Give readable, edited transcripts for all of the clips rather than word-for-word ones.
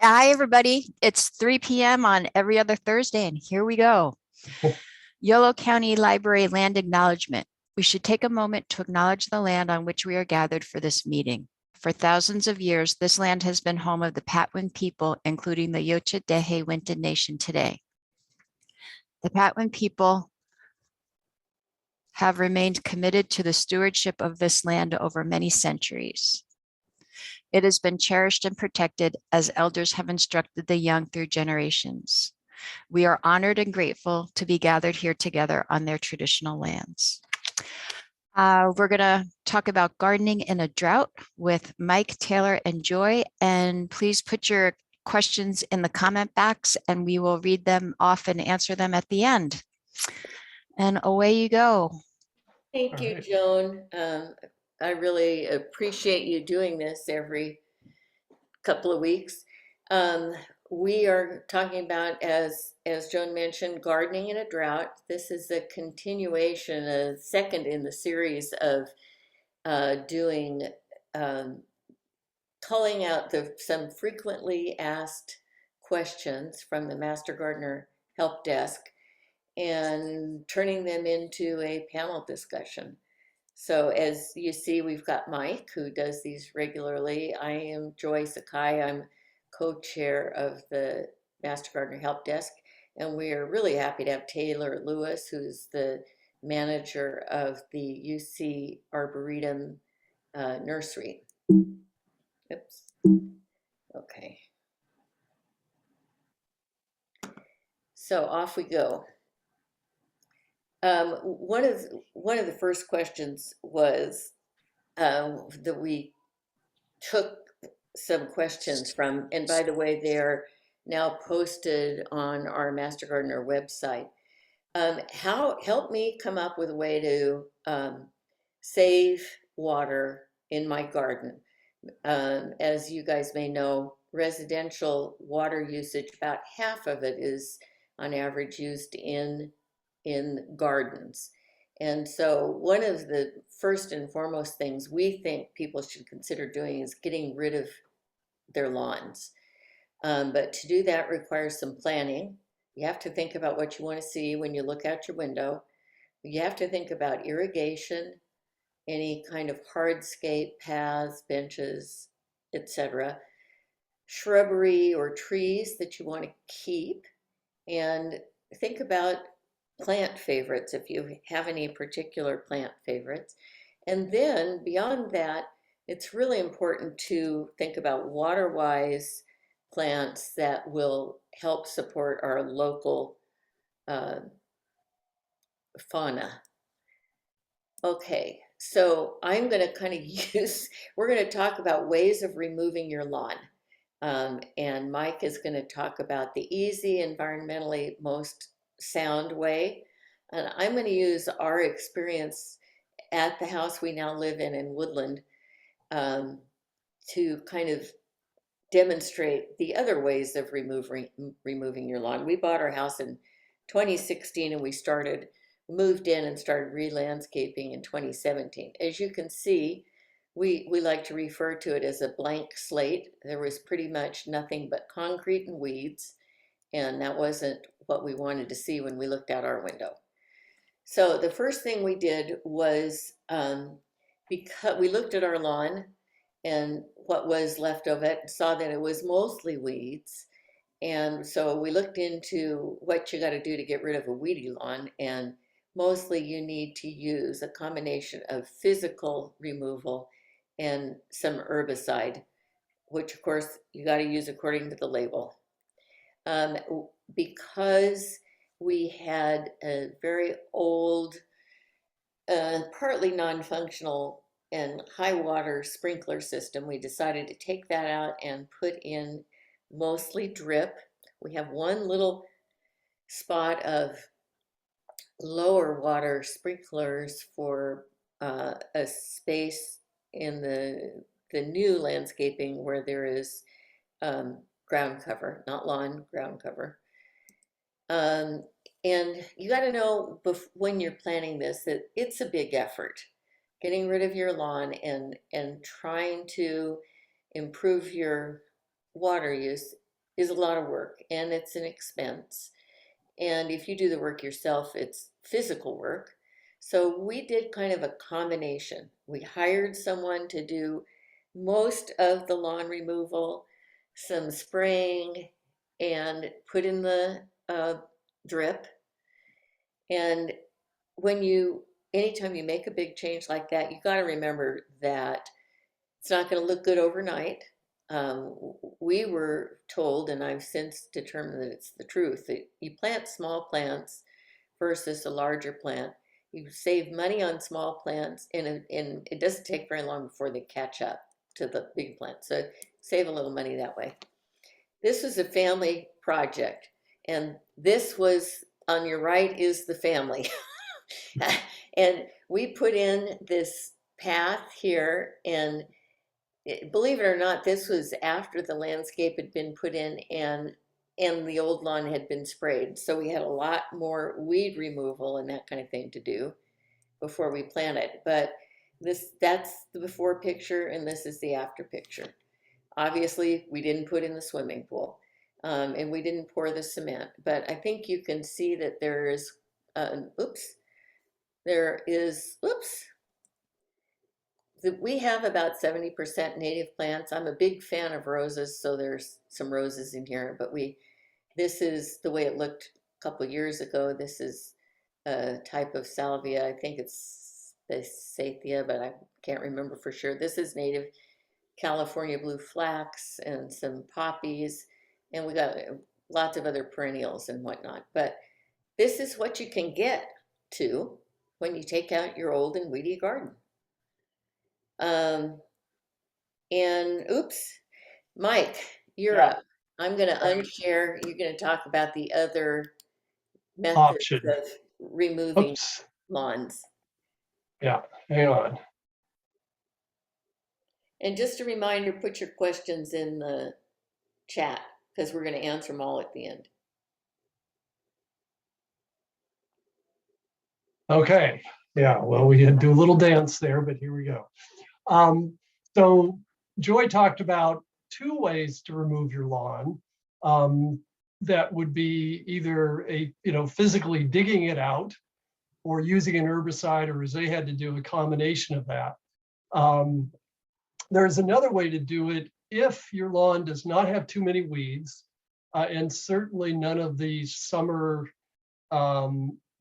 Hi, everybody. It's 3 p.m. on every other Thursday, and here we go. Yolo County Library Land Acknowledgement. We should take a moment to acknowledge the land on which we are gathered for this meeting. For thousands of years, this land has been home of the Patwin people, including the Yocha Dehe Winton Nation today. The Patwin people have remained committed to the stewardship of this land over many centuries. It has been cherished and protected as elders have instructed the young through generations. We are honored and grateful to be gathered here together on their traditional lands. We're going to talk about gardening in a drought with Mike, Taylor, and Joy. And please put your questions in the comment box and we will read them off and answer them at the end. And away you go. Thank you, Joan. I really appreciate you doing this every couple of weeks. We are talking about, as Joan mentioned, gardening in a drought. This is a continuation, a second in the series of doing culling out some frequently asked questions from the Master Gardener Help Desk and turning them into a panel discussion. So as you see, we've got Mike, who does these regularly. I am Joy Sakai. I'm co-chair of the Master Gardener Help Desk. And we are really happy to have Taylor Lewis, who's the manager of the UC Arboretum Nursery. Oops. Okay. So off we go. One of the first questions was that we took some questions from, and by the way, they're now posted on our Master Gardener website. Help me come up with a way to save water in my garden. As you guys may know, residential water usage, about half of it is on average used in gardens. And so one of the first and foremost things we think people should consider doing is getting rid of their lawns. But to do that requires some planning. You have to think about what you want to see when you look out your window. You have to think about irrigation, any kind of hardscape, paths, benches, etc. Shrubbery or trees that you want to keep, and think about plant favorites if you have any particular plant favorites. And then beyond that, it's really important to think about water-wise plants that will help support our local fauna. Okay, so I'm going to kind of we're going to talk about ways of removing your lawn. And Mike is going to talk about the easy, environmentally most sound way. And I'm going to use our experience at the house we now live in Woodland, to kind of demonstrate the other ways of removing your lawn. We bought our house in 2016 and we moved in and started re-landscaping in 2017. As you can see, we like to refer to it as a blank slate. There was pretty much nothing but concrete and weeds, and that wasn't what we wanted to see when we looked out our window. So the first thing we did was, because we looked at our lawn and what was left of it, saw that it was mostly weeds. And so we looked into what you got to do to get rid of a weedy lawn, and mostly you need to use a combination of physical removal and some herbicide, which of course you got to use according to the label. Because we had a very old, partly non-functional and high water sprinkler system, we decided to take that out and put in mostly drip. We have one little spot of lower water sprinklers for a space in the new landscaping where there is ground cover, not lawn, ground cover. And you got to know when you're planning this that it's a big effort. Getting rid of your lawn and trying to improve your water use is a lot of work and it's an expense. And if you do the work yourself, it's physical work. So we did kind of a combination. We hired someone to do most of the lawn removal, some spraying, and put in the drip. And when anytime you make a big change like that, you got to remember that it's not going to look good overnight. We were told, and I've since determined that it's the truth, that you plant small plants versus a larger plant. You save money on small plants, and it doesn't take very long before they catch up to the big plants. So save a little money that way. This was a family project, and this was on your right is the family. And we put in this path here, and believe it or not, this was after the landscape had been put in and the old lawn had been sprayed. So we had a lot more weed removal and that kind of thing to do before we planted. But that's the before picture, and this is the after picture. Obviously, we didn't put in the swimming pool, and we didn't pour the cement. But I think you can see that there is, we have about 70% native plants. I'm a big fan of roses, so there's some roses in here, but this is the way it looked a couple years ago. This is a type of salvia. I think it's Basathia, but I can't remember for sure. This is native California blue flax and some poppies, and we got lots of other perennials and whatnot. But this is what you can get to when you take out your old and weedy garden. And Mike, you're up. I'm going to unshare. You're going to talk about the other methods option of removing lawns. Yeah, hang on. And just a reminder, put your questions in the chat because we're going to answer them all at the end. Okay. Yeah, well, we had to do a little dance there, but here we go. So Joy talked about two ways to remove your lawn. That would be either physically digging it out or using an herbicide, or as they had to do, a combination of that. There's another way to do it if your lawn does not have too many weeds, and certainly none of the summer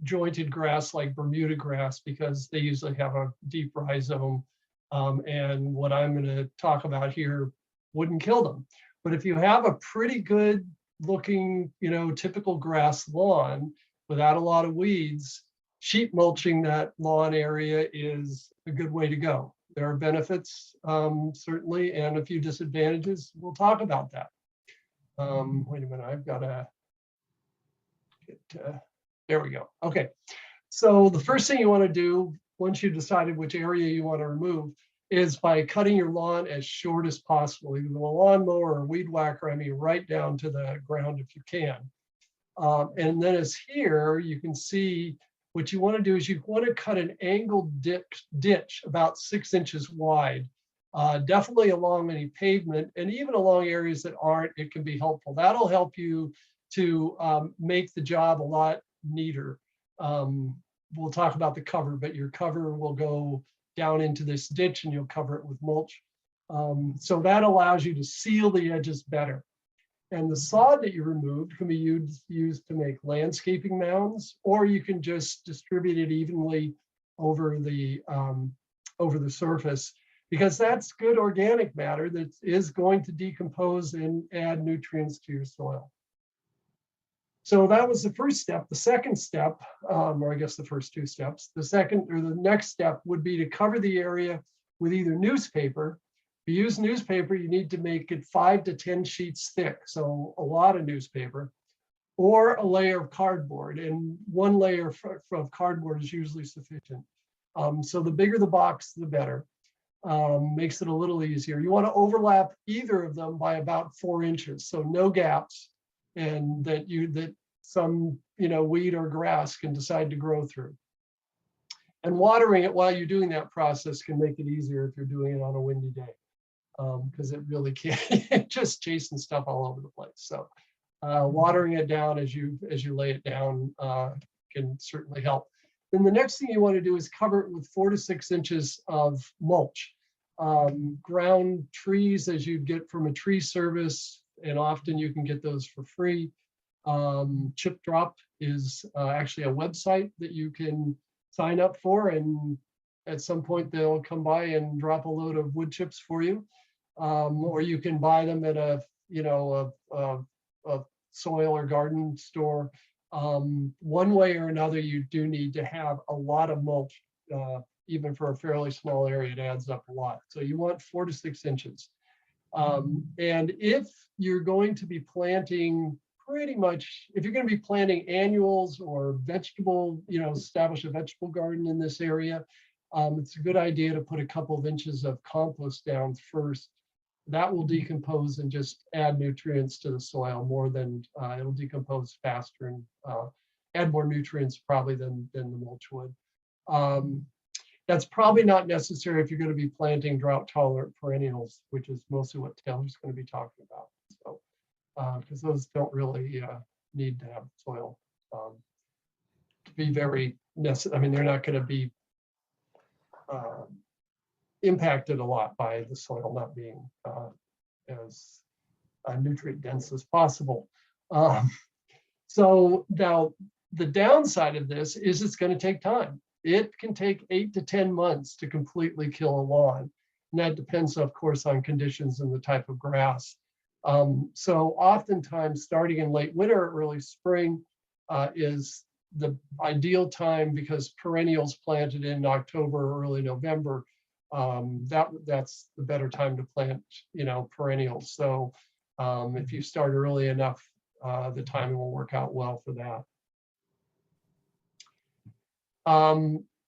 jointed grass like Bermuda grass, because they usually have a deep rhizome. And what I'm going to talk about here wouldn't kill them. But if you have a pretty good looking, typical grass lawn without a lot of weeds, sheet mulching that lawn area is a good way to go. There are benefits, certainly, and a few disadvantages. We'll talk about that. Wait a minute, I've got to get, there we go. Okay, so the first thing you want to do once you've decided which area you want to remove is by cutting your lawn as short as possible, either with a lawnmower or weed whacker, right down to the ground if you can. And then as here, you can see what you want to do is you want to cut an angled ditch about 6 inches wide, definitely along any pavement, and even along areas that aren't, it can be helpful. That'll help you to make the job a lot neater. We'll talk about the cover, but your cover will go down into this ditch and you'll cover it with mulch. So that allows you to seal the edges better. And the sod that you removed can be used to make landscaping mounds, or you can just distribute it evenly over the surface, because that's good organic matter that is going to decompose and add nutrients to your soil. So that was the first step. The second step, or I guess the first two steps, the next step would be to cover the area with either newspaper. If you use newspaper, you need to make it 5 to 10 sheets thick, so a lot of newspaper, or a layer of cardboard, and one layer of cardboard is usually sufficient. So the bigger the box, the better. Makes it a little easier. You want to overlap either of them by about 4 inches, so no gaps, and that some weed or grass can decide to grow through. And watering it while you're doing that process can make it easier if you're doing it on a windy day. because it really can't just chasing stuff all over the place. So watering it down as you lay it down can certainly help. Then the next thing you want to do is cover it with 4 to 6 inches of mulch. Ground trees, as you'd get from a tree service, and often you can get those for free. Chip Drop is actually a website that you can sign up for, and at some point they'll come by and drop a load of wood chips for you. Or you can buy them at a soil or garden store. One way or another, you do need to have a lot of mulch, even for a fairly small area. It adds up a lot. So you want 4 to 6 inches. And if you're going to be planting pretty much, if you're going to be planting annuals or vegetable, establish a vegetable garden in this area, it's a good idea to put a couple of inches of compost down first. That will decompose and just add nutrients to the soil more than it'll decompose faster and add more nutrients probably than the mulch would. That's probably not necessary if you're going to be planting drought tolerant perennials, which is mostly what Taylor's going to be talking about. So, because those don't really need to have soil to be very necessary. I mean, they're not going to be impacted a lot by the soil not being as nutrient dense as possible. So now the downside of this is it's going to take time. It can take 8 to 10 months to completely kill a lawn. And that depends, of course, on conditions and the type of grass. So oftentimes starting in late winter or early spring is the ideal time, because perennials planted in October or early November, that's the better time to plant, perennials. So if you start early enough, the timing will work out well for that.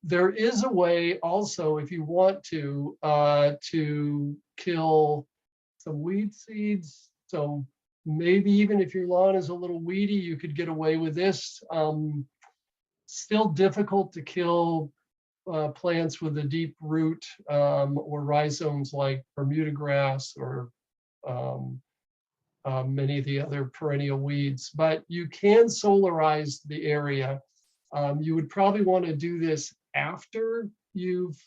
There is a way also, if you want to kill some weed seeds. So maybe even if your lawn is a little weedy, you could get away with this. Still difficult to kill plants with a deep root or rhizomes like Bermuda grass or many of the other perennial weeds, but you can solarize the area. You would probably want to do this after you've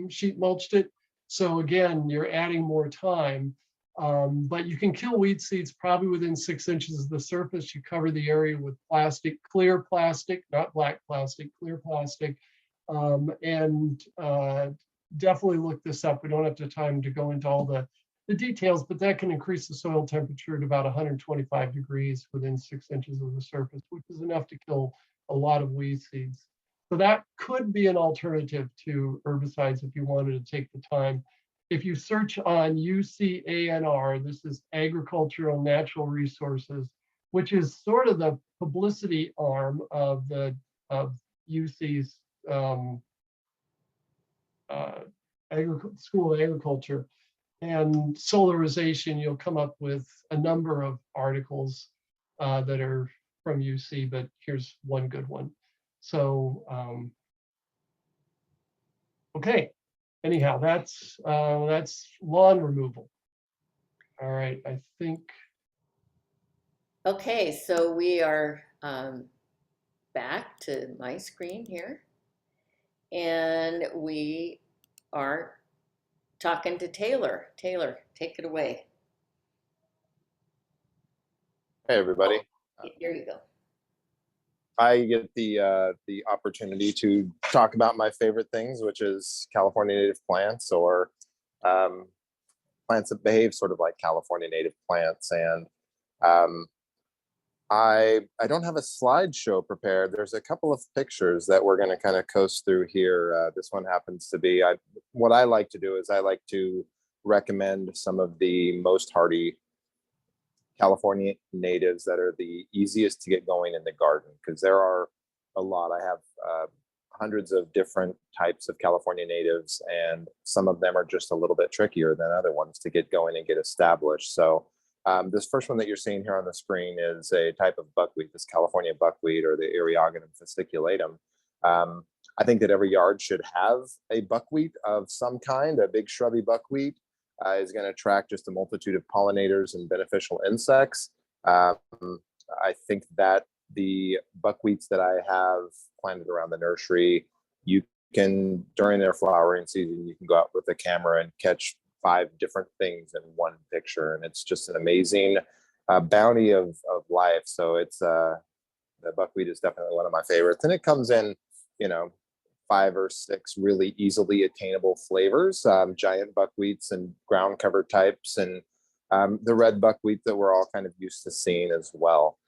sheet mulched it. So again, you're adding more time, but you can kill weed seeds probably within 6 inches of the surface. You cover the area with plastic, clear plastic, not black plastic, clear plastic. And definitely look this up. We don't have the time to go into all the details, but that can increase the soil temperature to about 125 degrees within 6 inches of the surface, which is enough to kill a lot of weed seeds. So that could be an alternative to herbicides if you wanted to take the time. If you search on UCANR, this is Agricultural Natural Resources, which is sort of the publicity arm of UC's School of Agriculture and solarization, you'll come up with a number of articles that are from UC, but here's one good one. So, okay. Anyhow, that's lawn removal. All right, I think. Okay, so we are back to my screen here, and we are talking to Taylor. Taylor, take it away. Hey, everybody. Here you go. I get the opportunity to talk about my favorite things, which is California native plants, or plants that behave sort of like California native plants. And I don't have a slideshow prepared. There's a couple of pictures that we're going to kind of coast through here. This one happens to be, what I like to do is I like to recommend some of the most hardy California natives that are the easiest to get going in the garden, because there are a lot. I have hundreds of different types of California natives, and some of them are just a little bit trickier than other ones to get going and get established. So this first one that you're seeing here on the screen is a type of buckwheat, this California buckwheat, or the Eriogonum fasciculatum. I think that every yard should have a buckwheat of some kind, a big shrubby buckwheat. is going to attract just a multitude of pollinators and beneficial insects. I think that the buckwheats that I have planted around the nursery, you can, during their flowering season, you can go out with a camera and catch 5 different things in one picture. And it's just an amazing bounty of life. So it's, the buckwheat is definitely one of my favorites. And it comes in, 5 or 6 really easily attainable flavors, giant buckwheats and ground cover types, and the red buckwheat that we're all kind of used to seeing as well.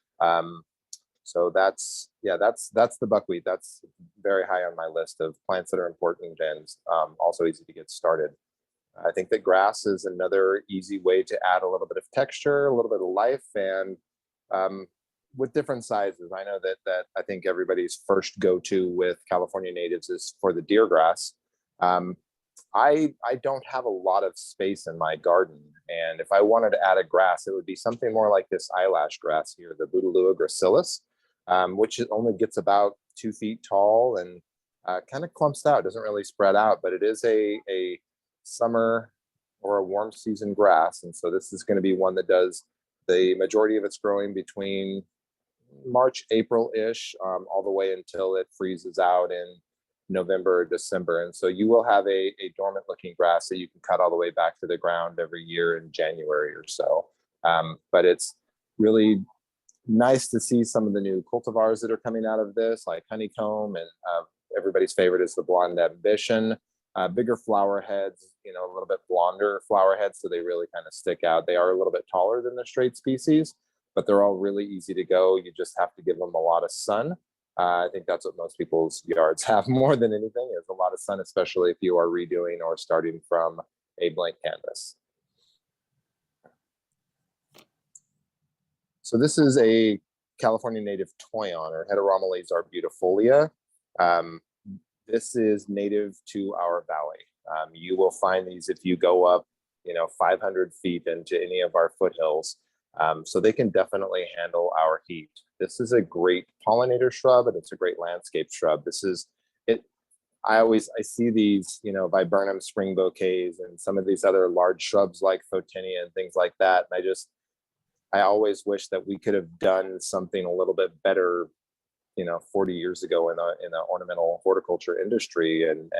So that's the buckwheat. That's very high on my list of plants that are important and also easy to get started. I think that grass is another easy way to add a little bit of texture, a little bit of life, and with different sizes. I know that I think everybody's first go-to with California natives is for the deer grass. I don't have a lot of space in my garden, and if I wanted to add a grass, it would be something more like this eyelash grass here, the Bouteloua gracilis, which only gets about 2 feet tall and kind of clumps out, doesn't really spread out, but it is a summer or a warm season grass. And so this is going to be one that does the majority of its growing between March, April-ish, all the way until it freezes out in November or December. And so you will have a dormant looking grass that you can cut all the way back to the ground every year in January or so. But it's really nice to see some of the new cultivars that are coming out of this, like honeycomb, and everybody's favorite is the blonde ambition. Bigger flower heads, a little bit blonder flower heads, so they really kind of stick out. They are a little bit taller than the straight species, but they're all really easy to go. You just have to give them a lot of sun. I think that's what most people's yards have more than anything, is a lot of sun, especially if you are redoing or starting from a blank canvas. So this is a California native toyon, or Heteromeles arbutifolia. This is native to our valley. You will find these if you go up, 500 feet into any of our foothills. So they can definitely handle our heat. This is a great pollinator shrub, and it's a great landscape shrub. This is it. I see these, viburnum spring bouquets and some of these other large shrubs like Photinia and things like that. And I always wish that we could have done something a little bit better, 40 years ago in the ornamental horticulture industry, and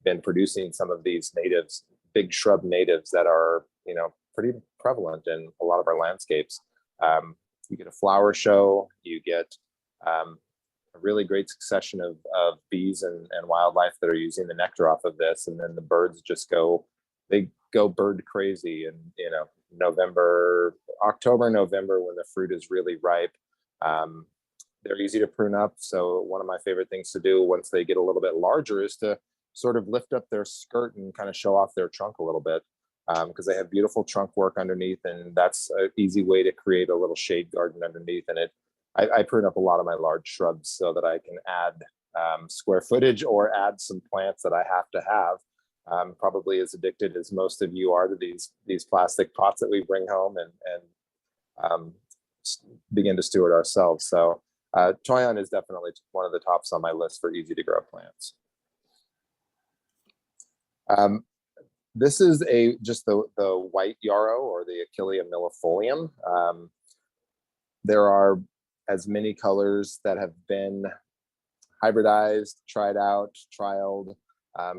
been producing some of these natives, big shrub natives that are, pretty prevalent in a lot of our landscapes. You get a flower show, you get a really great succession of bees and wildlife that are using the nectar off of this, and then the birds just go bird crazy. And October, November, when the fruit is really ripe. They're easy to prune up. So one of my favorite things to do once they get a little bit larger is to sort of lift up their skirt and kind of show off their trunk a little bit, because they have beautiful trunk work underneath, and that's an easy way to create a little shade garden underneath. And I prune up a lot of my large shrubs so that I can add square footage or add some plants that I have to have. Probably as addicted as most of you are to these plastic pots that we bring home and begin to steward ourselves. So toyon is definitely one of the tops on my list for easy to grow plants. This is just the white yarrow, or the Achillea millefolium. There are as many colors that have been hybridized, tried out, trialed,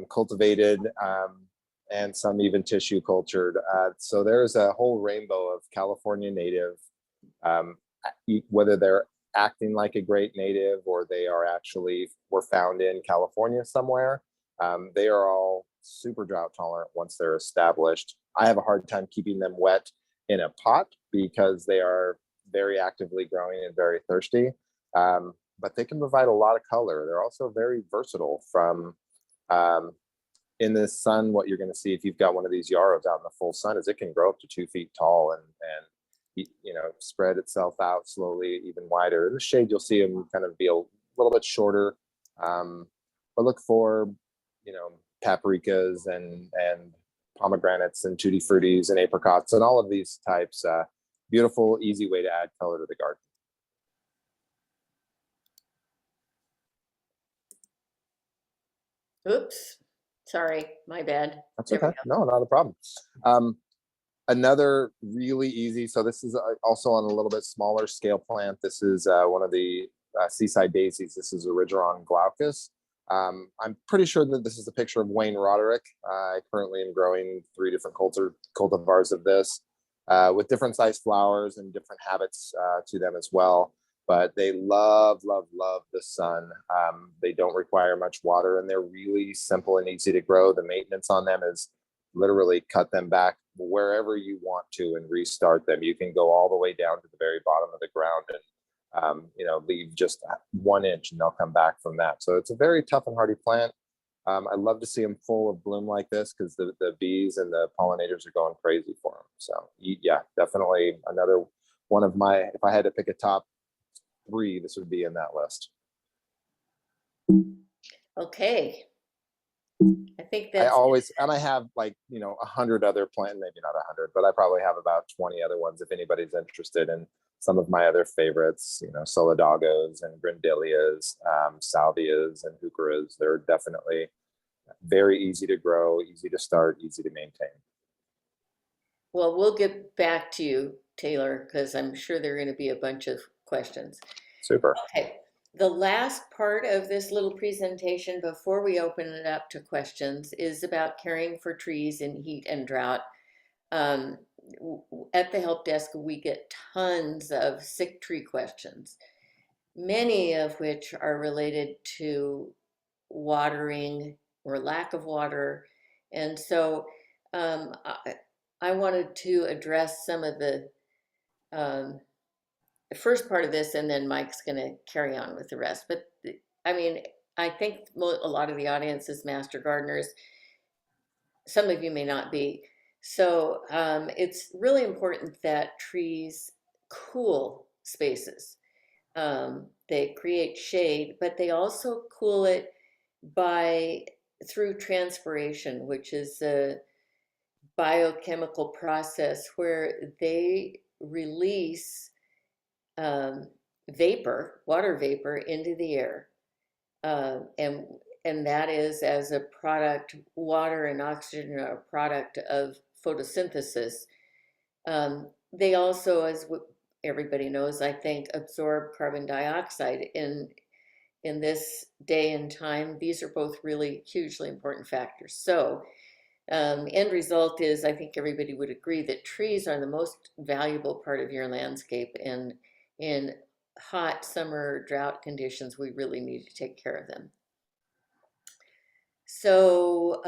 cultivated, and some even tissue cultured. So there's a whole rainbow of California native, whether they're acting like a great native or they were found in California somewhere. They are all super drought tolerant once they're established. I have a hard time keeping them wet in a pot because they are very actively growing and very thirsty. But they can provide a lot of color. They're also very versatile. From in the sun, what you're going to see if you've got one of these yarrows out in the full sun is it can grow up to 2 feet tall and spread itself out slowly, even wider. In the shade, you'll see them kind of be a little bit shorter. But look for paprikas and pomegranates and tutti fruttis and apricots and all of these types. Beautiful, easy way to add color to the garden. Oops, Sorry, my bad. That's There we okay. No, not a problem. Another really easy, so this is also on a little bit smaller scale plant. This is one of the seaside daisies. This is Origeron glaucus. I'm pretty sure that this is a picture of Wayne Roderick. I currently am growing 3 different cultivars of this with different size flowers and different habits to them as well. But they love, love, love the sun. They don't require much water, and they're really simple and easy to grow. The maintenance on them is literally cut them back wherever you want to and restart them. You can go all the way down to the very bottom of the ground and leave just 1 inch and they'll come back from that. So it's a very tough and hardy plant. I love to see them full of bloom like this because the bees and the pollinators are going crazy for them. So yeah, definitely another one of my, if I had to pick a top 3, this would be in that list. Okay. I think I that's always, and I have 100 other plants, maybe not 100, but I probably have about 20 other ones if anybody's interested in some of my other favorites, Solidagos and Grandillias, Salvias and Heucheras. They're definitely very easy to grow, easy to start, easy to maintain. well, we'll get back to you, Taylor, because I'm sure there are going to be a bunch of questions. Super. Okay. The last part of this little presentation before we open it up to questions is about caring for trees in heat and drought. At the help desk, we get tons of sick tree questions, many of which are related to watering or lack of water. And so I wanted to address some of the first part of this, and then Mike's going to carry on with the rest. But I mean, I think a lot of the audience is master gardeners. Some of you may not be. So it's really important that trees cool spaces. They create shade, but they also cool it through transpiration, which is a biochemical process where they release water vapor into the air. And that is as a product, water and oxygen are a product of photosynthesis. They also, as everybody knows, I think, absorb carbon dioxide. In this day and time, these are both really hugely important factors. So end result is, I think everybody would agree that trees are the most valuable part of your landscape, and in hot summer drought conditions, we really need to take care of them. So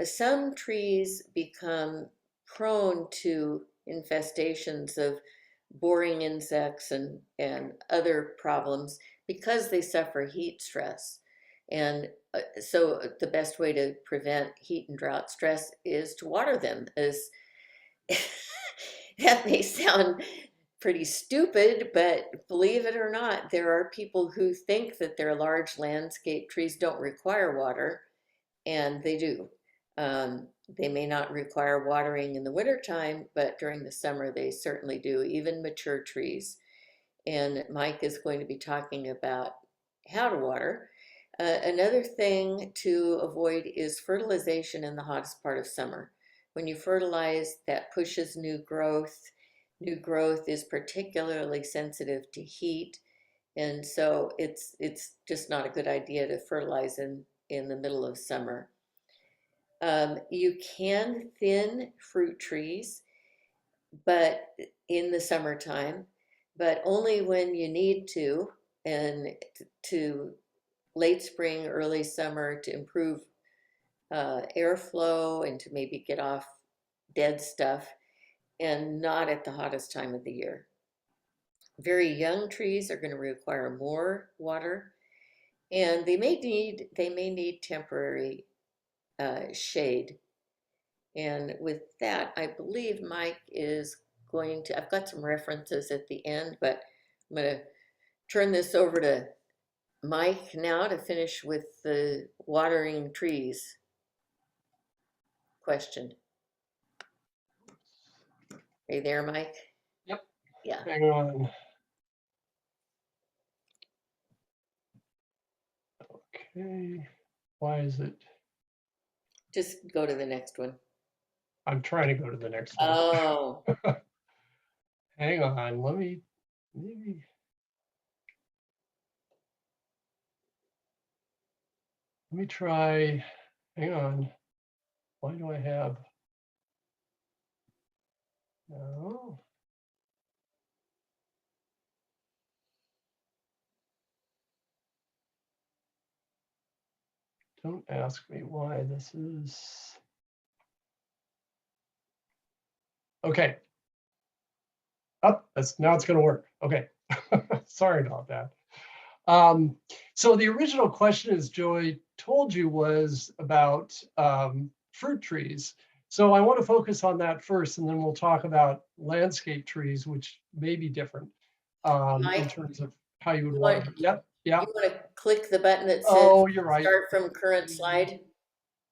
some trees become prone to infestations of boring insects and other problems because they suffer heat stress. And so the best way to prevent heat and drought stress is to water them. That may sound pretty stupid, but believe it or not, there are people who think that their large landscape trees don't require water, and they do. They may not require watering in the wintertime, but during the summer they certainly do, even mature trees. And Mike is going to be talking about how to water. Another thing to avoid is fertilization in the hottest part of summer. When you fertilize, that pushes new growth. New growth is particularly sensitive to heat, and so it's just not a good idea to fertilize in the middle of summer. You can thin fruit trees, but in the summertime, but only when you need to, and to late spring, early summer, to improve airflow and to maybe get off dead stuff, and not at the hottest time of the year. Very young trees are going to require more water, and they may need temporary shade. And with that, I believe Mike is going to, I've got some references at the end, but I'm going to turn this over to Mike now to finish with the watering trees question. Are you there, Mike? Yep. Yeah. Hang on. Okay. Why is it? Just go to the next one. I'm trying to go to the next one. Oh, Hang on, let me, maybe. Let me try, hang on. Why do I have? No. Don't ask me why this is. Okay. Up, now it's gonna work. Okay. Sorry about that. So the original question, as Joy told you, was about fruit trees. So I want to focus on that first, and then we'll talk about landscape trees, which may be different in Mike, terms of how you would you water want, them. Yep, yeah. you want to click the button that says Oh, you're right. start from current slide?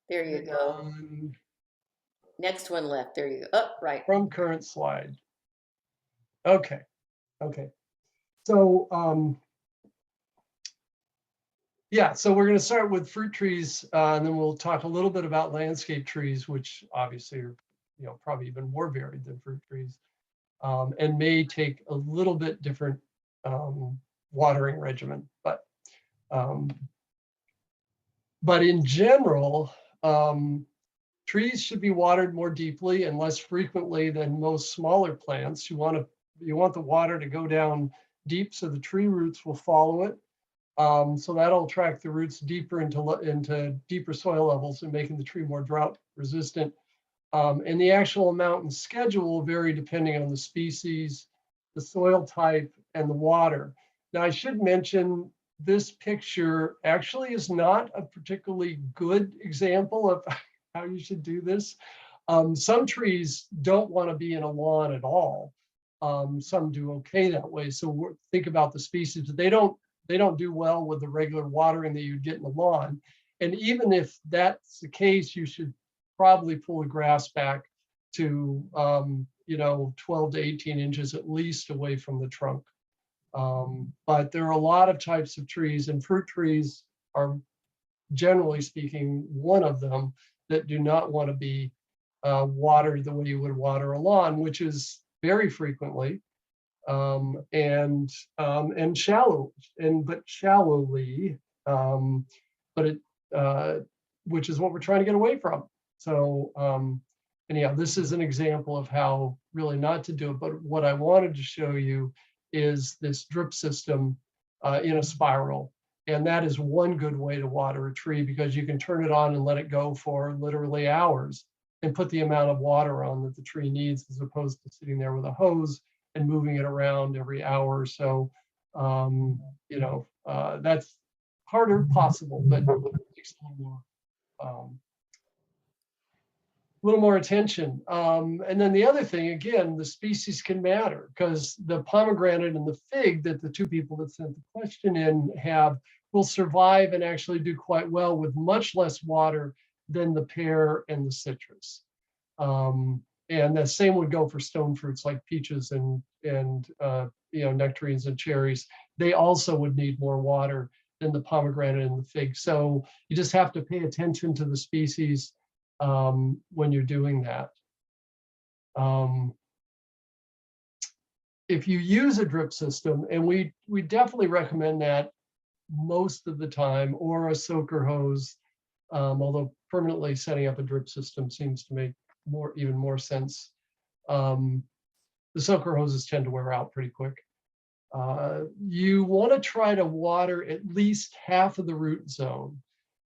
There you Hang go. on. Next one left. There you go. Oh, right. From current slide. Okay, okay. So yeah, so we're going to start with fruit trees, and then we'll talk a little bit about landscape trees, which obviously are, probably even more varied than fruit trees, and may take a little bit different watering regimen. But in general, trees should be watered more deeply and less frequently than most smaller plants. You want the water to go down deep so the tree roots will follow it. So that'll attract the roots deeper into deeper soil levels and making the tree more drought resistant. And the actual amount and schedule will vary depending on the species, the soil type, and the water. Now, I should mention this picture actually is not a particularly good example of how you should do this. Some trees don't want to be in a lawn at all. Some do okay that way. So think about the species, but they don't do well with the regular watering that you'd get in the lawn. And even if that's the case, you should probably pull the grass back to 12 to 18 inches at least away from the trunk. But there are a lot of types of trees, and fruit trees are, generally speaking, one of them that do not want to be watered the way you would water a lawn, which is very frequently and shallow, but shallowly, which is what we're trying to get away from. So anyhow, this is an example of how really not to do it. But what I wanted to show you is this drip system in a spiral. And that is one good way to water a tree, because you can turn it on and let it go for literally hours and put the amount of water on that the tree needs, as opposed to sitting there with a hose and moving it around every hour or so. That's harder possible, but it takes a little more attention. And then the other thing, again, the species can matter, because the pomegranate and the fig that the two people that sent the question in have will survive and actually do quite well with much less water than the pear and the citrus. And the same would go for stone fruits like peaches and nectarines and cherries. They also would need more water than the pomegranate and the fig. So you just have to pay attention to the species when you're doing that. If you use a drip system, and we definitely recommend that most of the time, or a soaker hose, although permanently setting up a drip system seems to make even more sense. The soaker hoses tend to wear out pretty quick. You want to try to water at least half of the root zone.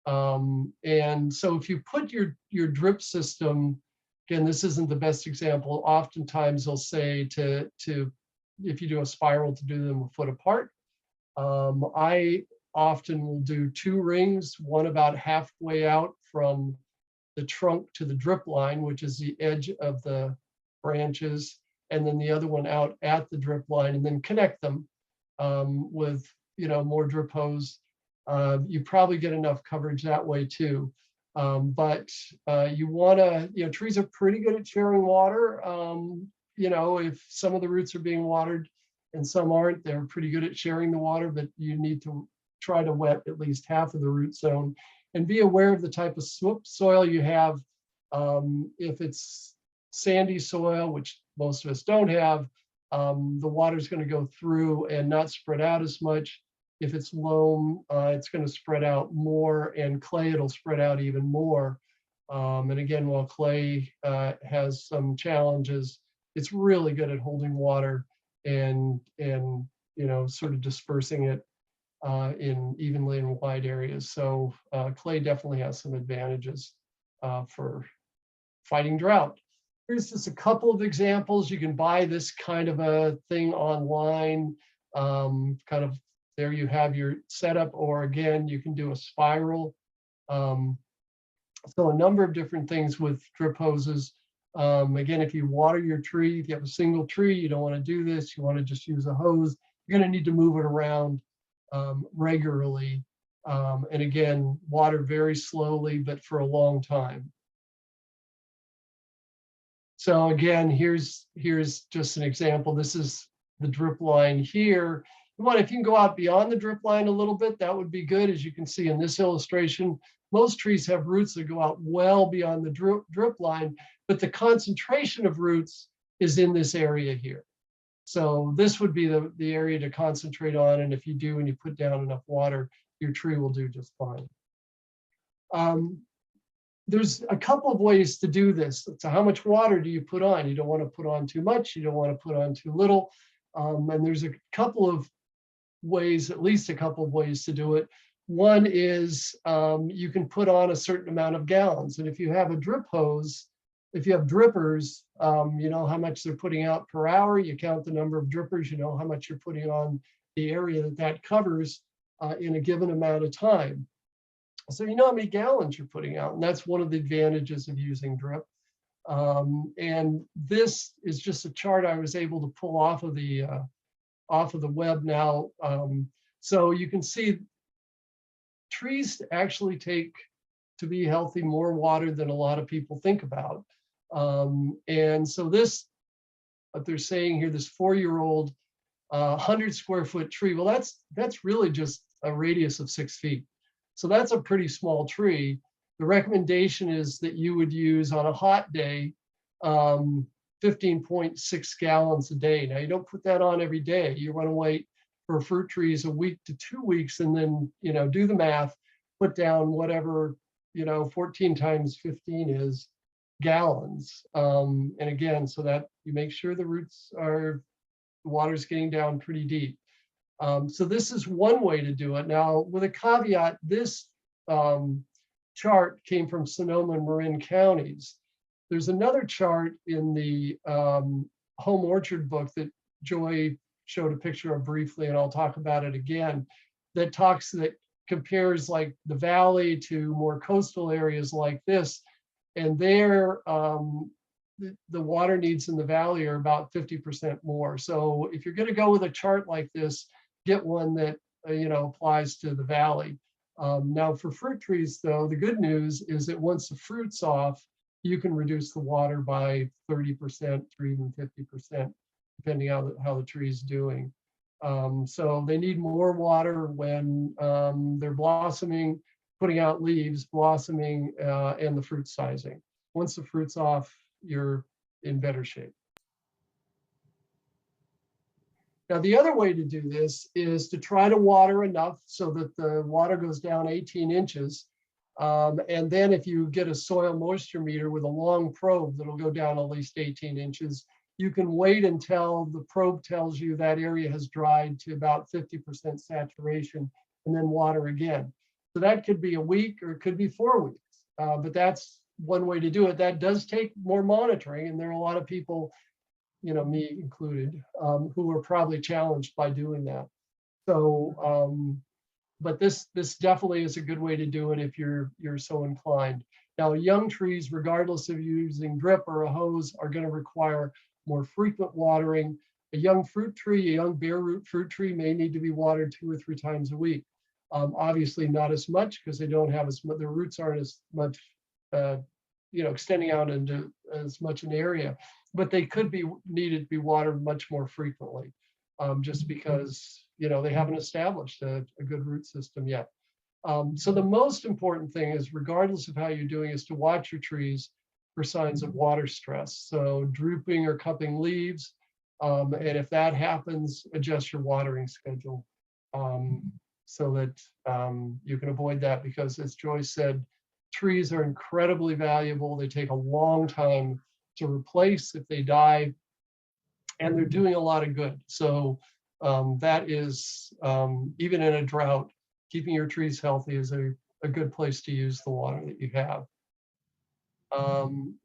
And so if you put your drip system, again, this isn't the best example. Oftentimes they'll say to if you do a spiral, to do them a foot apart. I often will do 2 rings, one about halfway out from the trunk to the drip line, which is the edge of the branches, and then the other one out at the drip line, and then connect them with more drip hose. You probably get enough coverage that way too. But you want to, trees are pretty good at sharing water. If some of the roots are being watered and some aren't, they're pretty good at sharing the water, but you need to try to wet at least half of the root zone. and be aware of the type of soil you have. If it's sandy soil, which most of us don't have, the water is going to go through and not spread out as much. If it's loam, it's going to spread out more, and clay, it'll spread out even more. And again, while clay has some challenges, it's really good at holding water and sort of dispersing it in evenly in wide areas. So clay definitely has some advantages for fighting drought. Here's just a couple of examples. You can buy this kind of a thing online. Kind of there you have your setup, or again, you can do a spiral. So a number of different things with drip hoses. Again, if you water your tree, if you have a single tree, you don't want to do this. You want to just use a hose. You're going to need to move it around regularly. And again, water very slowly, but for a long time. So again, here's just an example. This is the drip line here. If you can go out beyond the drip line a little bit, that would be good. As you can see in this illustration, most trees have roots that go out well beyond the drip line, but the concentration of roots is in this area here. So this would be the area to concentrate on. And if you do, and you put down enough water, your tree will do just fine. There's a couple of ways to do this. So how much water do you put on? You don't want to put on too much. You don't want to put on too little. And there's a couple of ways, at least a couple of ways to do it. One is you can put on a certain amount of gallons. And if you have a drip hose, if you have drippers, you know how much they're putting out per hour. You count the number of drippers, you know how much you're putting on the area that covers in a given amount of time. So you know how many gallons you're putting out, and that's one of the advantages of using drip. And this is just a chart I was able to pull off of the web now. So you can see trees actually take, to be healthy, more water than a lot of people think about. And so this, what they're saying here, this 4-year-old 100 square foot tree, well, that's really just a radius of 6 feet. So that's a pretty small tree. The recommendation is that you would use on a hot day 15.6 gallons a day. Now you don't put that on every day. You want to wait for fruit trees a week to 2 weeks, and then do the math, put down whatever 14 times 15 is gallons. And again, so that you make sure the roots the water's getting down pretty deep. So this is one way to do it. Now, with a caveat, this chart came from Sonoma and Marin counties. There's another chart in the home orchard book that Joy showed a picture of briefly, and I'll talk about it again, that compares like the valley to more coastal areas like this. And there, the water needs in the valley are about 50% more. So if you're going to go with a chart like this, get one that applies to the valley. Now for fruit trees, though, the good news is that once the fruit's off, you can reduce the water by 30% or even 50%, depending on how the tree is doing. So they need more water when they're blossoming, putting out leaves, blossoming, and the fruit sizing. Once the fruit's off, you're in better shape. Now, the other way to do this is to try to water enough so that the water goes down 18 inches. And then if you get a soil moisture meter with a long probe that'll go down at least 18 inches, you can wait until the probe tells you that area has dried to about 50% saturation, and then water again. So that could be a week or it could be 4 weeks, but that's one way to do it. That does take more monitoring, and there are a lot of people, me included, who are probably challenged by doing that. So, but this definitely is a good way to do it if you're so inclined. Now, young trees, regardless of using drip or a hose, are going to require more frequent watering. A young fruit tree, a young bare root fruit tree, may need to be watered 2 or 3 times a week. Obviously not as much, because they don't have as much, their roots aren't as much, extending out into as much an area, but they could be needed to be watered much more frequently, just because, they haven't established a good root system yet. So the most important thing is, regardless of how you're doing, is to watch your trees for signs of water stress. So drooping or cupping leaves. And if that happens, adjust your watering schedule so that you can avoid that, because as Joyce said, trees are incredibly valuable. They take a long time to replace if they die, and they're doing a lot of good. So that is, even in a drought, keeping your trees healthy is a good place to use the water that you have.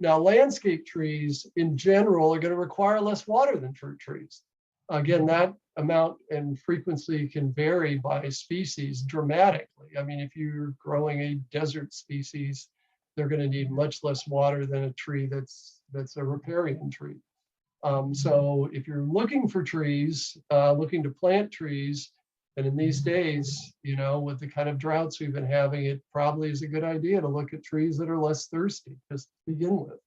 Now, landscape trees in general are going to require less water than fruit trees. Again, that amount and frequency can vary by species dramatically. I mean, if you're growing a desert species, they're going to need much less water than a tree that's a riparian tree. So if you're looking for trees, looking to plant trees, and in these days, you know, with the kind of droughts we've been having, it probably is a good idea to look at trees that are less thirsty, just to begin with.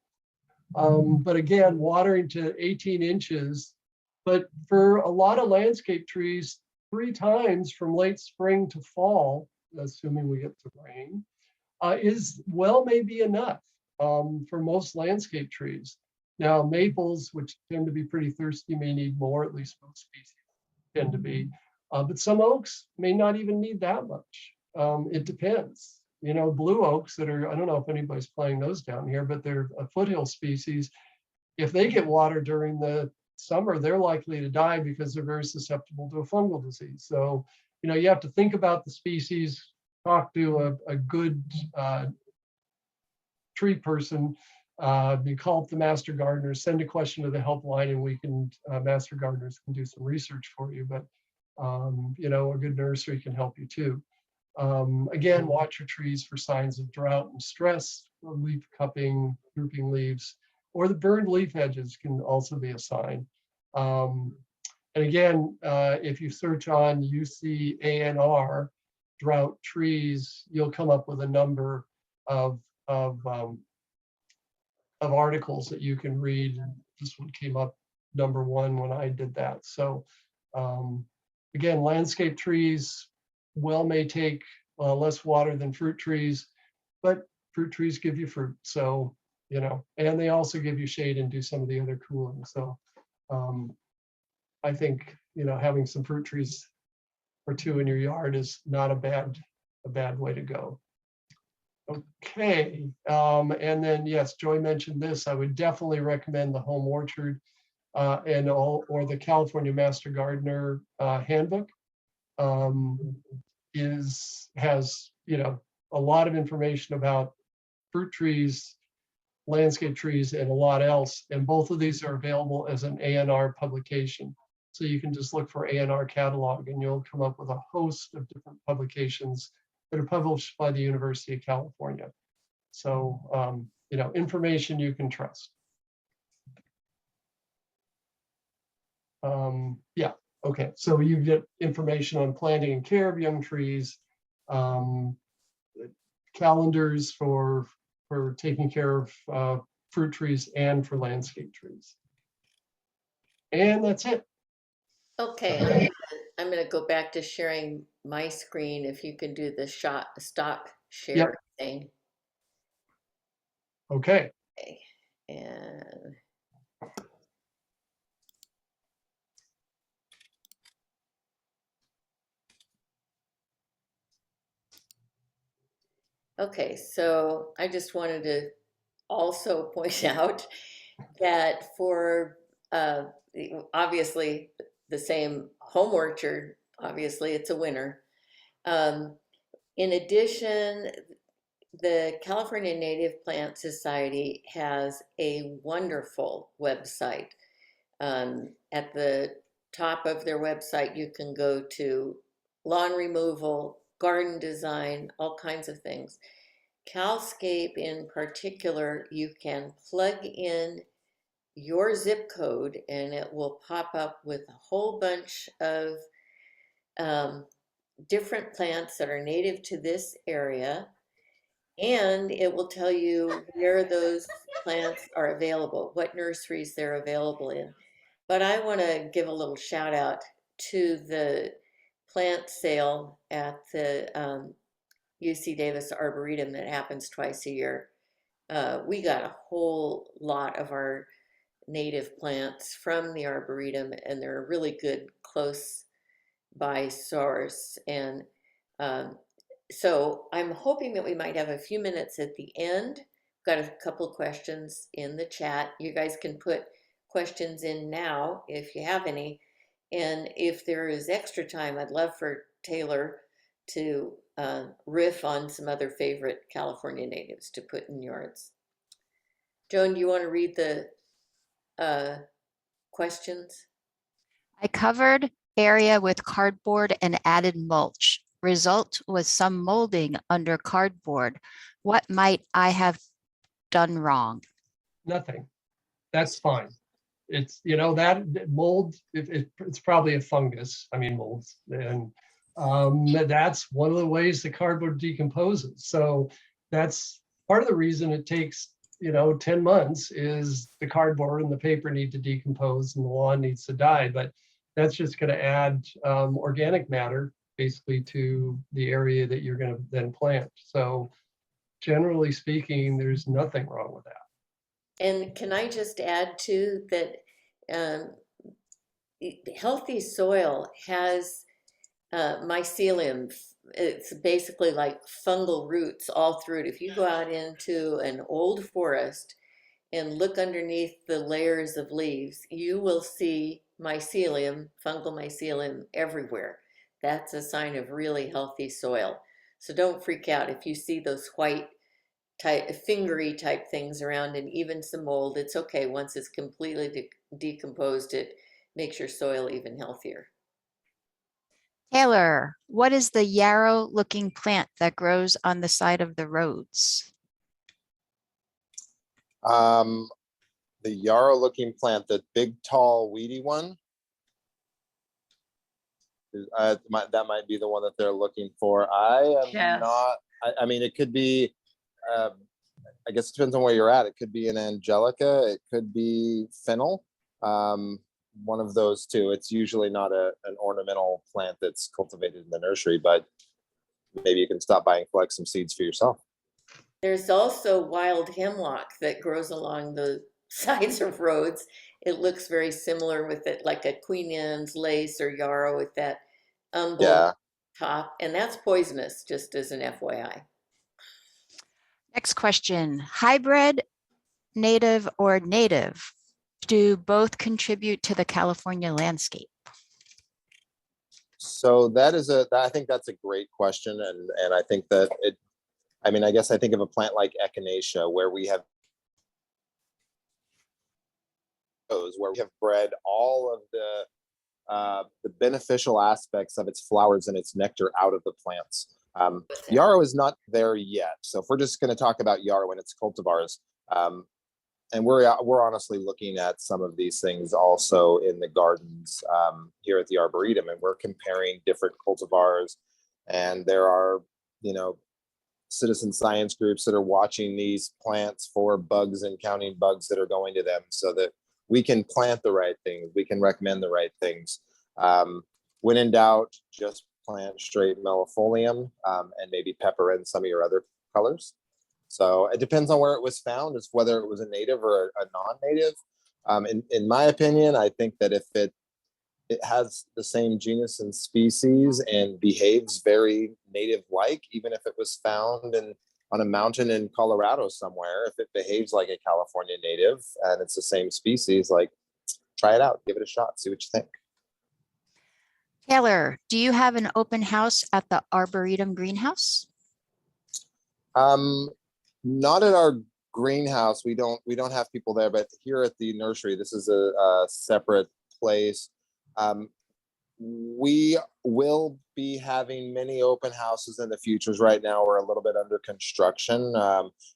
But again, watering to 18 inches, but for a lot of landscape trees, 3 times from late spring to fall, assuming we get some rain, is well maybe enough for most landscape trees. Now, maples, which tend to be pretty thirsty, may need more, at least most species tend to be. But some oaks may not even need that much. It depends. You know, blue oaks that are, I don't know if anybody's playing those down here, but they're a foothill species. If they get water during the summer, they're likely to die because they're very susceptible to a fungal disease. So, you know, you have to think about the species, talk to a good tree person, you call up the master gardener, send a question to the helpline, and we can, master gardeners can do some research for you. But you know, a good nursery can help you too. Again, watch your trees for signs of drought and stress, leaf cupping, drooping leaves, or the burned leaf edges can also be a sign. And again, if you search on UCANR drought trees, you'll come up with a number of articles that you can read. This one came up #1 when I did that. So again, landscape trees may take less water than fruit trees, but fruit trees give you fruit. So, you know, and they also give you shade and do some of the other cooling. So I think, you know, having some fruit trees or 2 in your yard is not a bad way to go. Okay, and then yes, Joy mentioned this. I would definitely recommend the home orchard or the California Master Gardener handbook. Has, you know, a lot of information about fruit trees, landscape trees, and a lot else. And both of these are available as an ANR publication. So you can just look for ANR catalog and you'll come up with a host of different publications that are published by the University of California. So, you know, information you can trust. Yeah, okay, so you get information on planting and care of young trees, calendars for taking care of fruit trees and for landscape trees. And that's it. Okay, I'm gonna go back to sharing my screen. If you can do the stop share thing. Okay. Okay, and okay, so I just wanted to also point out that for obviously the same home orchard, obviously it's a winner. In addition, the California Native Plant Society has a wonderful website. At the top of their website, you can go to lawn removal, garden design, all kinds of things. Calscape in particular, you can plug in your zip code and it will pop up with a whole bunch of different plants that are native to this area. And it will tell you where those plants are available, what nurseries they're available in. But I want to give a little shout out to the plant sale at the UC Davis Arboretum that happens twice a year. We got a whole lot of our native plants from the Arboretum, and they're a really good close by source. And so I'm hoping that we might have a few minutes at the end. Got a couple questions in the chat. You guys can put questions in now if you have any. And if there is extra time, I'd love for Taylor to riff on some other favorite California natives to put in yards. Joan, do you want to read the questions? I covered area with cardboard and added mulch. Result was some molding under cardboard. What might I have done wrong? Nothing. That's fine. It's, you know, that mold, it's probably a fungus. I mean, molds. And that's one of the ways the cardboard decomposes. So that's part of the reason it takes, you know, 10 months is the cardboard and the paper need to decompose and the lawn needs to die. But that's just going to add organic matter basically to the area that you're going to then plant. So generally speaking, there's nothing wrong with that. And can I just add too that healthy soil has mycelium. It's basically like fungal roots all through it. If you go out into an old forest and look underneath the layers of leaves, you will see mycelium, fungal mycelium everywhere. That's a sign of really healthy soil. So don't freak out if you see those white type, fingery type things around and even some mold. It's okay. Once it's completely decomposed, it makes your soil even healthier. Taylor, what is the yarrow looking plant that grows on the side of the roads? The yarrow looking plant, the big, tall, weedy one. That might be the one that they're looking for. I am Yes. not, I mean, it could be, I guess it depends on where you're at. It could be an angelica. It could be fennel. One of those two. It's usually not an ornamental plant that's cultivated in the nursery, but maybe you can stop by and collect some seeds for yourself. There's also wild hemlock that grows along the sides of roads. It looks very similar with it, like a Queen Anne's lace or yarrow with that umbel top, and that's poisonous, just as an FYI. Next question, hybrid, native, or native? Do both contribute to the California landscape? So I think that's a great question. And I think that I guess I think of a plant like echinacea where we have bred all of the beneficial aspects of its flowers and its nectar out of the plants. Yarrow is not there yet. So if we're just going to talk about yarrow and its cultivars, and we're honestly looking at some of these things also in the gardens here at the Arboretum, and we're comparing different cultivars. And there are, you know, citizen science groups that are watching these plants for bugs and counting bugs that are going to them, so that we can plant the right things, we can recommend the right things. When in doubt, just plant straight mellifolium and maybe pepper in some of your other colors. So it depends on where it was found, as whether it was a native or a non-native. In my opinion, I think that if it has the same genus and species and behaves very native-like, even if it was found on a mountain in Colorado somewhere, if it behaves like a California native and it's the same species, like, try it out, give it a shot, see what you think. Taylor, do you have an open house at the Arboretum greenhouse? Not at our greenhouse. We don't have people there, but here at the nursery, this is a separate place. We will be having many open houses in the futures. Right now, we're a little bit under construction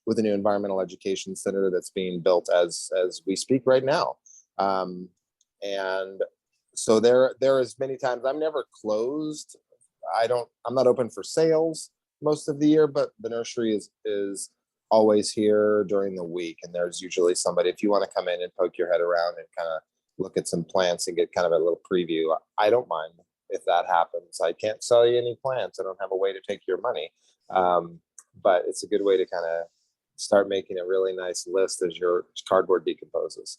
with a new environmental education center that's being built as we speak right now. And so there is many times I'm never closed. I'm not open for sales most of the year, but the nursery is always here during the week. And there's usually somebody, if you want to come in and poke your head around and kind of look at some plants and get kind of a little preview, I don't mind. if that happens. I can't sell you any plants. I don't have a way to take your money. But it's a good way to kind of start making a really nice list as your cardboard decomposes.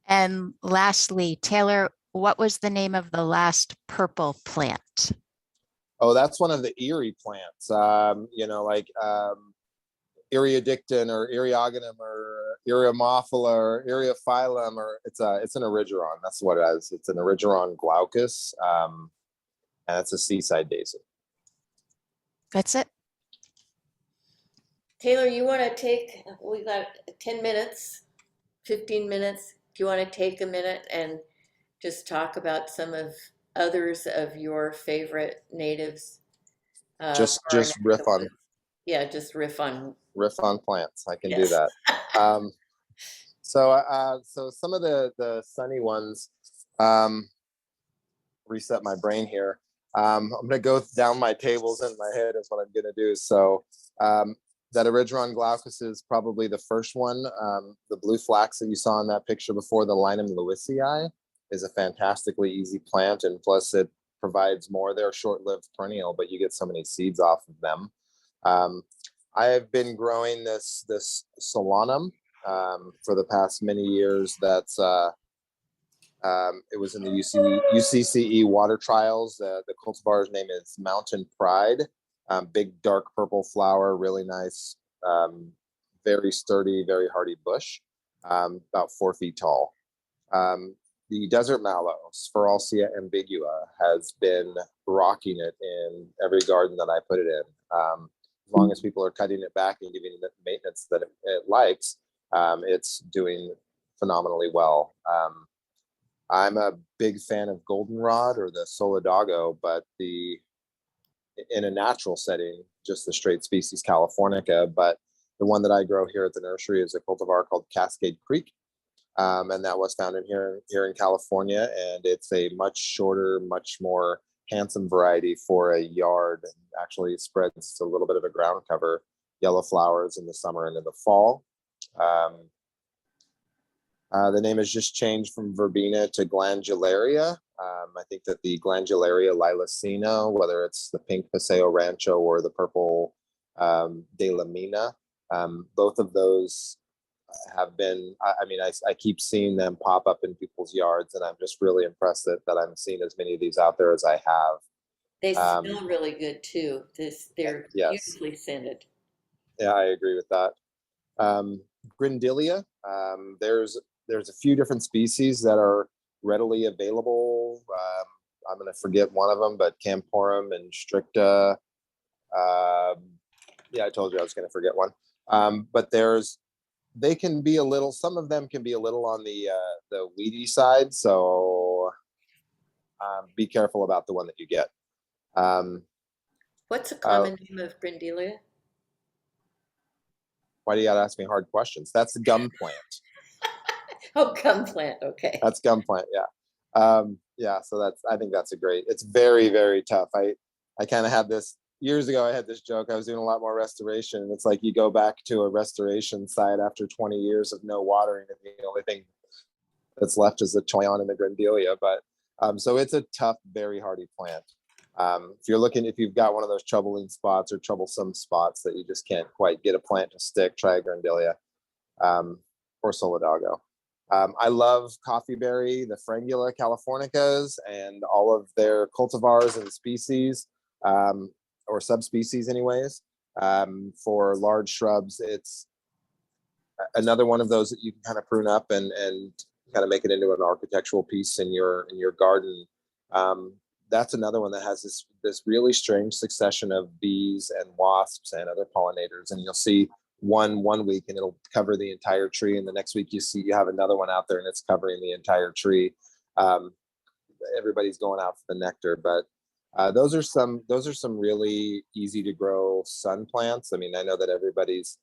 And lastly, Taylor, what was the name of the last purple plant? Oh, that's one of the Erie plants, like Eriodictin or Eriogonum or Eriomophila or Eriophyllum, or it's an erigeron. That's what it is. It's an erigeron glaucus, and it's a seaside daisy. That's it. Taylor, you want to take, we got 10 minutes, 15 minutes. Do you want to take a minute and just talk about some of others of your favorite natives? Just for our just neck riff of the on woods? Yeah, just riff on. plants. I can do Yes. that. So some of the sunny ones, reset my brain here. I'm gonna go down my tables in my head is what I'm gonna do. So that erigeron glaucus is probably the first one. The blue flax that you saw in that picture before, the Linum lewisii, is a fantastically easy plant, and plus it provides more. They're short-lived perennial, but you get so many seeds off of them. I have been growing this solanum for the past many years. That's it was in the UCCE water trials. The cultivar's name is Mountain Pride. Big dark purple flower, really nice, very sturdy, very hardy bush, about 4 feet tall. The desert mallow, Sphaerosia ambigua, has been rocking it in every garden that I put it in. As long as people are cutting it back and giving it the maintenance that it likes, it's doing phenomenally well. I'm a big fan of goldenrod or the solidago, but in a natural setting, just the straight species Californica. But the one that I grow here at the nursery is a cultivar called Cascade Creek. And that was found here in California, and it's a much shorter, much more handsome variety for a yard. And actually spreads a little bit of a ground cover, yellow flowers in the summer and in the fall. The name has just changed from verbena to glandularia. I think that the glandularia lilacina, whether it's the pink Paseo Rancho or the purple de la Mina, both of those have been, I keep seeing them pop up in people's yards, and I'm just really impressed that I'm seeing as many of these out there as I have. They smell really good too. They're Yes. beautifully scented. Yeah, I agree with that. Grindilia, there's a few different species that are readily available. I'm going to forget one of them, but Camporum and Stricta. Yeah, I told you I was going to forget one. But they can be a little, some of them can be a little on the weedy side. So be careful about the one that you get. What's a common name of Grindelia? Why do you gotta ask me hard questions? That's the gum plant. Oh, gum plant. Okay. That's gum plant. Yeah. Yeah. So I think that's it's very, very tough. I kind of had this years ago. I had this joke. I was doing a lot more restoration, and it's like you go back to a restoration site after 20 years of no watering, and the only thing that's left is the choyon and the grandelia. But so it's a tough, very hardy plant. If you've got one of those troubling spots or troublesome spots that you just can't quite get a plant to stick, try a grandelia or solidago. I love coffeeberry, the Frangula californicas, and all of their cultivars and species, or subspecies anyways. For large shrubs, it's another one of those that you can kind of prune up and kind of make it into an architectural piece in your garden. That's another one that has this really strange succession of bees and wasps and other pollinators, and you'll see one week and it'll cover the entire tree, and the next week you have another one out there and it's covering the entire tree. Everybody's going out for the nectar, but those are some really easy to grow sun plants. I mean, I know that everybody's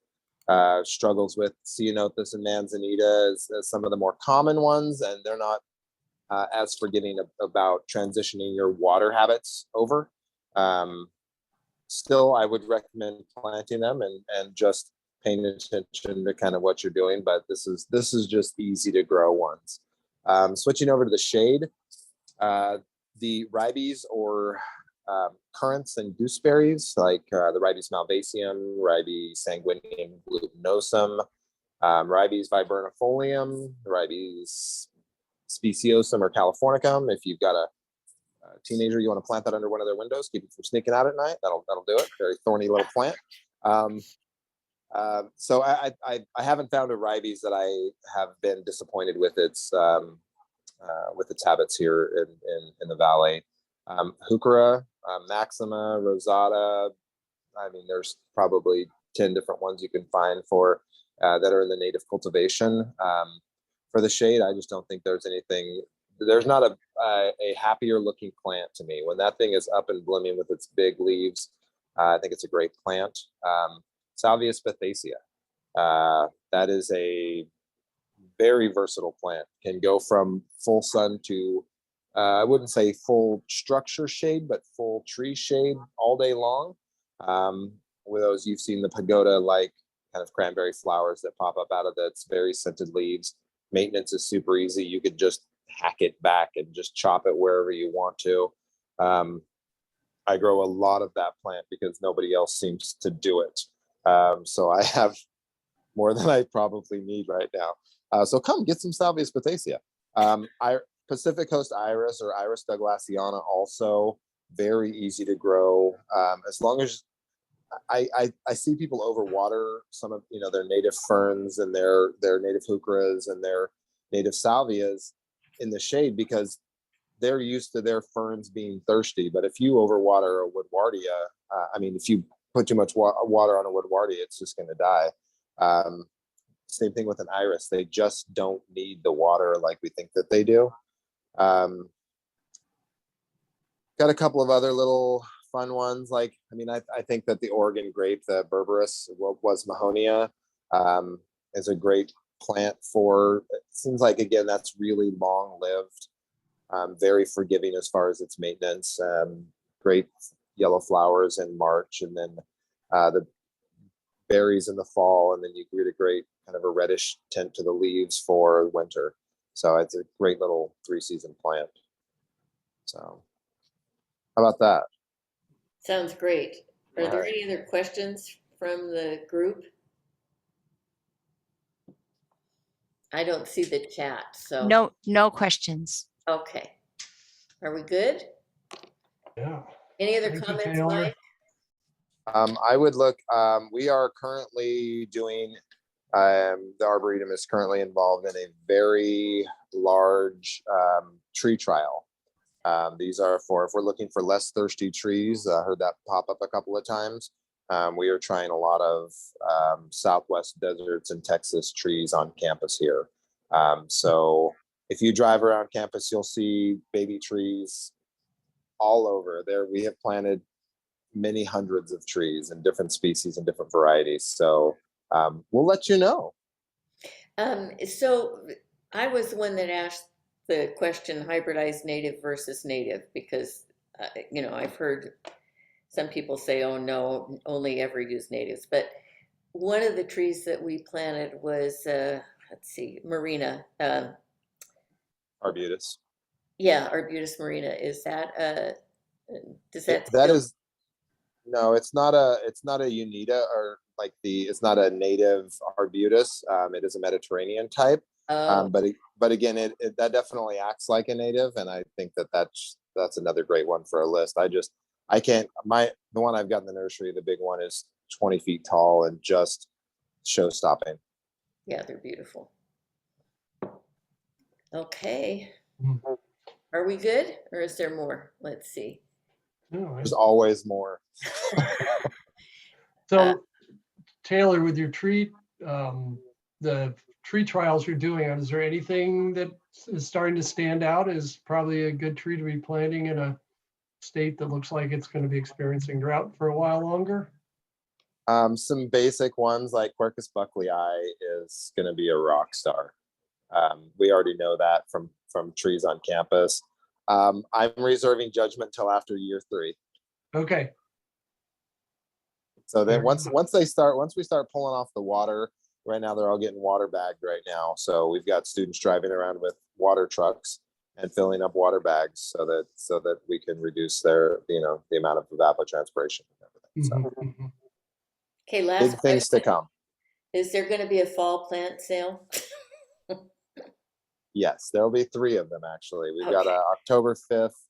struggles with Ceanothus and Manzanita as some of the more common ones, and they're not as forgetting about transitioning your water habits over. Still, I would recommend planting them and just paying attention to kind of what you're doing. But this is just easy to grow ones. Switching over to the shade, the ribes or currants and gooseberries, like the ribes malvaceum, ribes sanguineum glutinosum, ribes viburnifolium, ribes speciosum or californicum. If you've got a teenager, you want to plant that under one of their windows, keep it from sneaking out at night. That'll do it. Very thorny little plant. So I haven't found a ribes that I have been disappointed with its habits here in the valley. Heuchera, Maxima, Rosata. I mean, there's probably 10 different ones you can find for that are in the native cultivation. For the shade, I just don't think there's anything. There's not a happier looking plant to me. When that thing is up and blooming with its big leaves, I think it's a great plant. Salvia spathacea. That is a very versatile plant. Can go from full sun to I wouldn't say full structure shade, but full tree shade all day long. With those, you've seen the pagoda like kind of cranberry flowers that pop up out of its very scented leaves. Maintenance is super easy. You could just hack it back and just chop it wherever you want to. I grow a lot of that plant because nobody else seems to do it. So I have more than I probably need right now. So come get some Salvia spathacea. Pacific Coast Iris or Iris douglassiana, also very easy to grow. As long as I see people overwater some of their native ferns and their native heucheras and their native salvias in the shade because they're used to their ferns being thirsty. But if you overwater a woodwardia, if you put too much water on a woodwardia, it's just going to die. Same thing with an iris. They just don't need the water like we think that they do. Got a couple of other little fun ones. I think that the Oregon grape, the Berberis, was Mahonia, is a great plant for, it seems like, again, that's really long lived, very forgiving as far as its maintenance, great yellow flowers in March, and then the berries in the fall, and then you get a great kind of a reddish tint to the leaves for winter. So it's a great little 3-season plant. So how about that? Sounds great. Are there Right. any other questions from the group? I don't see the chat, so. No questions. Okay. Are we good? Yeah. Any other Thank you, comments, Taylor. Mike? I would look, we are currently doing, the Arboretum is currently involved in a very large tree trial. These are for, if we're looking for less thirsty trees, I heard that pop up a couple of times. We are trying a lot of Southwest deserts and Texas trees on campus here. So if you drive around campus, you'll see baby trees all over there. We have planted many hundreds of trees and different species and different varieties. So we'll let you know. So I was the one that asked the question hybridized native versus native because, I've heard some people say, oh no, only ever use natives. But one of the trees that we planted was, Marina. Arbutus. Yeah, Arbutus marina. Is that, does that That still- is, no, it's not a Unita or it's not a native Arbutus. It is a Mediterranean type. Oh, But again, that definitely acts like a native, and I think that's another great one for a list. I can't. The one I've got in the nursery, the big one, is 20 feet tall and just show stopping. yeah, they're beautiful. Okay. Mhm. Are we good, or is there more? Let's see. No, There's always more. so Taylor, with your tree, the tree trials you're doing, is there anything that is starting to stand out as probably a good tree to be planting in a state that looks like it's going to be experiencing drought for a while longer? Some basic ones like Quercus bucklei is going to be a rock star. We already know that from trees on campus. I'm reserving judgment till after year 3. Okay. So then Fair once enough. we start pulling off the water, right now they're all getting water bagged right now. So we've got students driving around with water trucks. and filling up water bags so that we can reduce their, the amount of evapotranspiration and everything. So Mhm. Okay, last big things to question. come. Is there going to be a fall plant sale? Yes, there'll be 3 of them actually. We've got Okay. October 5th.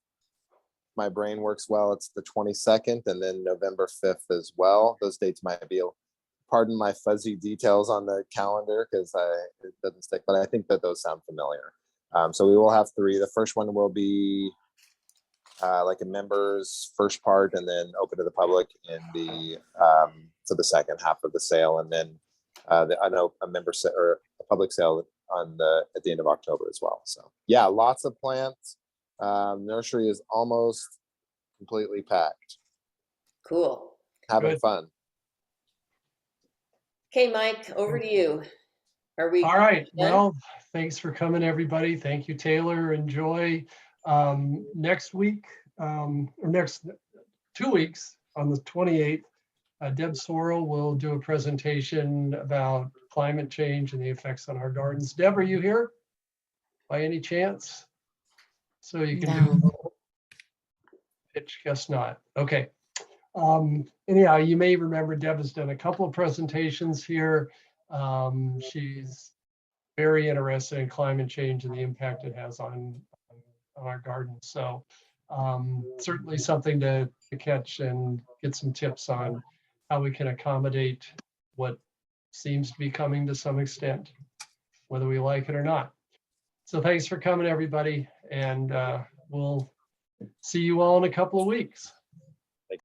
My brain works well. It's the 22nd, and then November 5th as well. Those dates might be, pardon my fuzzy details on the calendar because it doesn't stick, but I think that those sound familiar. So we will have 3. The first one will be like a members first part, and then open to the public in the for the second half of the sale, and then I know a or a public sale at the end of October as well. So yeah, lots of plants. Nursery is almost completely packed. Cool. Having Good. fun. Okay, Mike, over to you. Are we All right. done? Well, thanks for coming, everybody. Thank you, Taylor and Joy. Next week, or next 2 weeks, on the 28th, Deb Sorrell will do a presentation about climate change and the effects on our gardens. Deb, are you here by any chance? So you can do a No. little pitch, guess not. Okay. Anyhow, you may remember Deb has done a couple of presentations here. She's very interested in climate change and the impact it has on our gardens. So certainly something to catch and get some tips on how we can accommodate what seems to be coming to some extent, whether we like it or not. So thanks for coming, everybody, and we'll see you all in a couple of weeks.